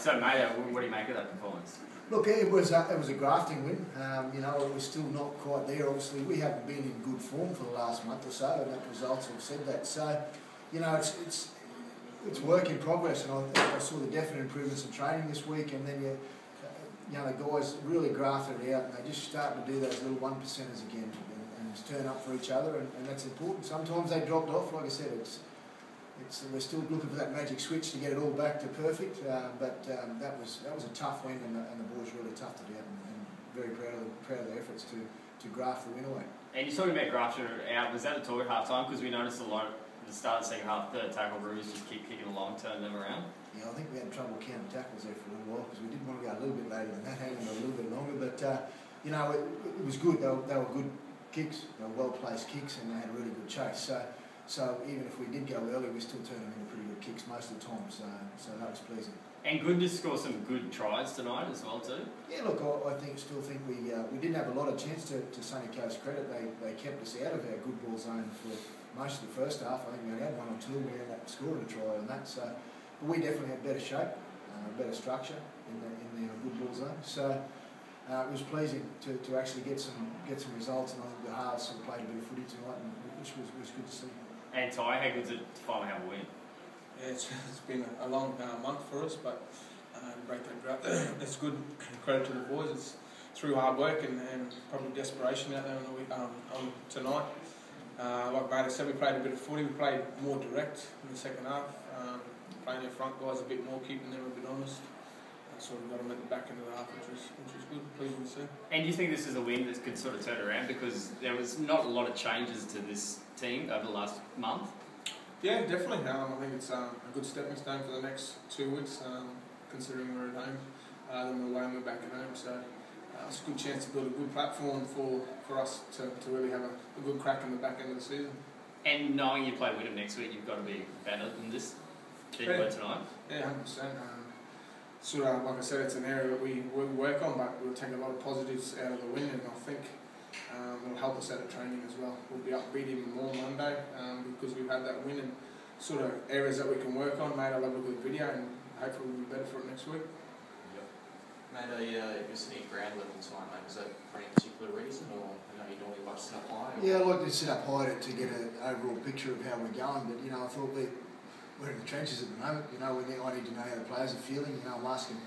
So, mate, what do you make of that performance? Look, it was a grafting win. It was still not quite there. Obviously, we haven't been in good form for the last month or so, and the results have said that. So, it's work in progress, and I saw the definite improvements in training this week, and then the guys really grafted it out, and they just started to do those little 1%ers again, and just turn up for each other, and that's important. Sometimes they dropped off, like I said. We're still looking for that magic switch to get it all back to perfect, but that was a tough win, and the boys really toughed it out, and very proud of their efforts to graft the win away. And you're talking about grafting it out. Was that a talk at half time? Because we noticed a lot at the start of the second half, third tackle Roos just keep kicking along, turn them around. Yeah, I think we had trouble counting tackles there for a little while because we didn't want to go a little bit later than that, hanging a little bit longer. But it was good. They were good kicks. They were well placed kicks, and they had a really good chase. So even if we did go early, we still turned them into pretty good kicks most of the time. So that was pleasing. And good to score some good tries tonight as well too. Yeah, look, I still think we didn't have a lot of chance to Sunny Coast credit. They kept us out of our good ball zone for most of the first half. I think we only had one or two, and we ended up scoring a try on that. So we definitely had better shape, better structure in the good ball zone. So it was pleasing to actually get some results, and I think the halves sort of played a bit of footy tonight, which was good to see. And Ty, how good is it to finally have a win? Yeah, it's been a long month for us, but break that drought. It's good. Credit to the boys. It's through hard work and probably desperation out there on tonight. Like Maiden said, we played a bit of footy. We played more direct in the second half. Playing their front guys a bit more, keeping them a bit honest. Sort of got them at the back end of the half, which was good, pleasing to see. And do you think this is a win that could sort of turn around, because there was not a lot of changes to this team over the last month? Yeah, definitely. I think it's a good stepping stone for the next 2 weeks, considering we're at home. Then we're away and we're back at home, so it's a good chance to build a good platform for us to really have a good crack in the back end of the season. And knowing you play Wynnum next week, you've got to be better than this than you were tonight? Yeah, 100%. Sort of, like I said, it's an area that we work on, but we'll take a lot of positives out of the win, and I think it'll help us out at training as well. We'll be upbeat even more Monday because we've had that win, and sort of areas that we can work on. Mate, I'll have a good video, and hopefully we'll be better for it next week. Yep. Mate, you're sitting at ground level tonight, mate. Was that for any particular reason, or you normally like to sit up high? Yeah, I like to sit up high to get an overall picture of how we're going, but I thought we're in the trenches at the moment. I need to know how the players are feeling. I'm asking.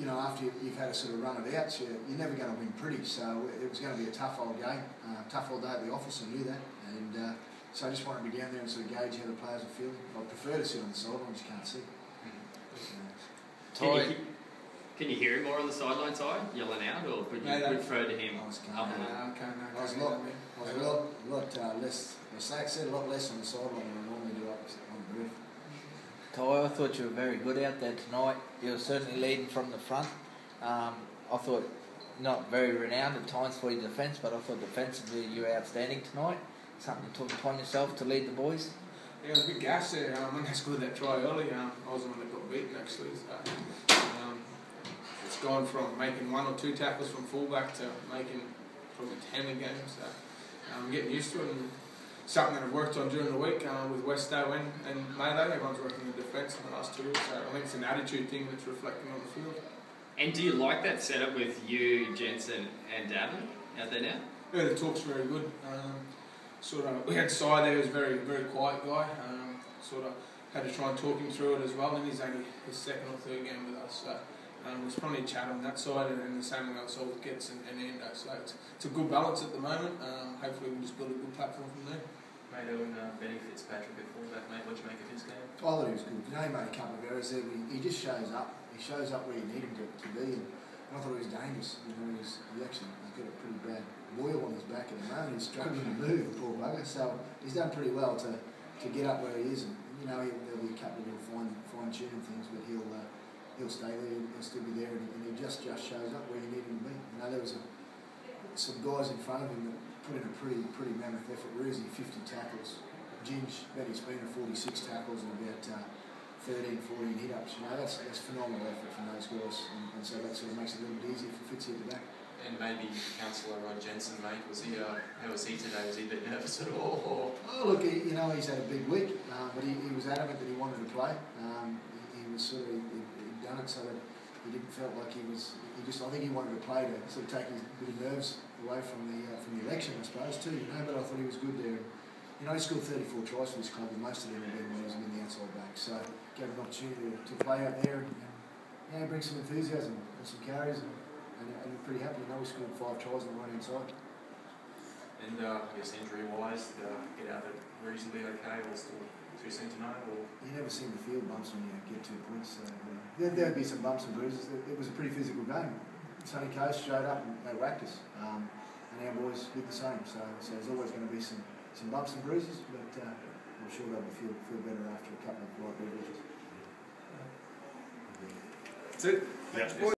After you've had a sort of run it out, so you're never going to win pretty. So it was going to be a tough old game, tough old day at the office. I knew that, and so I just wanted to be down there and sort of gauge how the players are feeling. I prefer to sit on the sideline, just can't see. Can you hear him more on the sideline, Ty, yelling out, or would you prefer to him? I was a lot less. I said a lot less on the sideline than I normally do up on the roof. Ty, I thought you were very good out there tonight. You were certainly leading from the front. I thought not very renowned at times for your defence, but I thought defensively you were outstanding tonight. Something you took upon yourself to lead the boys. Yeah, it was a big gas there. When they scored that try early, I was the one that got beaten actually. So, it's gone from making 1 or 2 tackles from fullback to making probably 10 a game. So I'm getting used to it, and something that I've worked on during the week with Westow and Mayday. Everyone's working in defence in the last 2 weeks, so I think it's an attitude thing that's reflecting on the field. And do you like that setup with you, Jensen and Davin out there now? Yeah, the talk's very good. We had Cy there, who's a very, very quiet guy. Had to try and talk him through it as well, and he's only his second or third game with us. So there's probably a chat on that side, and the same on the other side with Getz and Endo. So it's a good balance at the moment. Hopefully we'll just build a good platform from there. Mate, and Benny Fitzpatrick before that, mate, what do you make of his game? I thought he was good. He made a couple of errors there. He just shows up. He shows up where you need him to be, and I thought he was dangerous. He's got a pretty bad boil on his back at the moment. He's struggling to move, the poor bugger. So he's done pretty well to get up where he is, and there'll be a couple of little fine tuning things, but he'll stay there. He'll still be there, and he just shows up where you need him to be. There was some guys in front of him that put in a pretty mammoth effort. Roosie 50 tackles. Ginge, Betty Spooner 46 tackles and about 13, 14 hit-ups. That's phenomenal effort from those guys, and so that sort of makes it a little bit easier for Fitzy at the back. And maybe Councillor Jensen, mate, how was he today? Was he a bit nervous at all? Oh, look, he's had a big week, but he was adamant that he wanted to play. He was he done it so that he didn't feel like he was. I think he wanted to play to sort of take his bit of nerves away from the election, I suppose too. But I thought he was good there. He scored 34 tries for this club, and most of them have been when he was in the outside back. So gave him an opportunity to play out there and bring some enthusiasm and some carries, and we're pretty happy. He scored 5 tries on the right hand side. And I guess injury-wise, get out there reasonably okay, or still too soon to know? Or? You never seem to feel bumps when you get 2 points. So there'd be some bumps and bruises. It was a pretty physical game. Sunny Coast showed up and they whacked us, and our boys did the same. So there's always going to be some bumps and bruises, but I'm sure they'll feel better after a couple of light beverages. That's it. Yeah.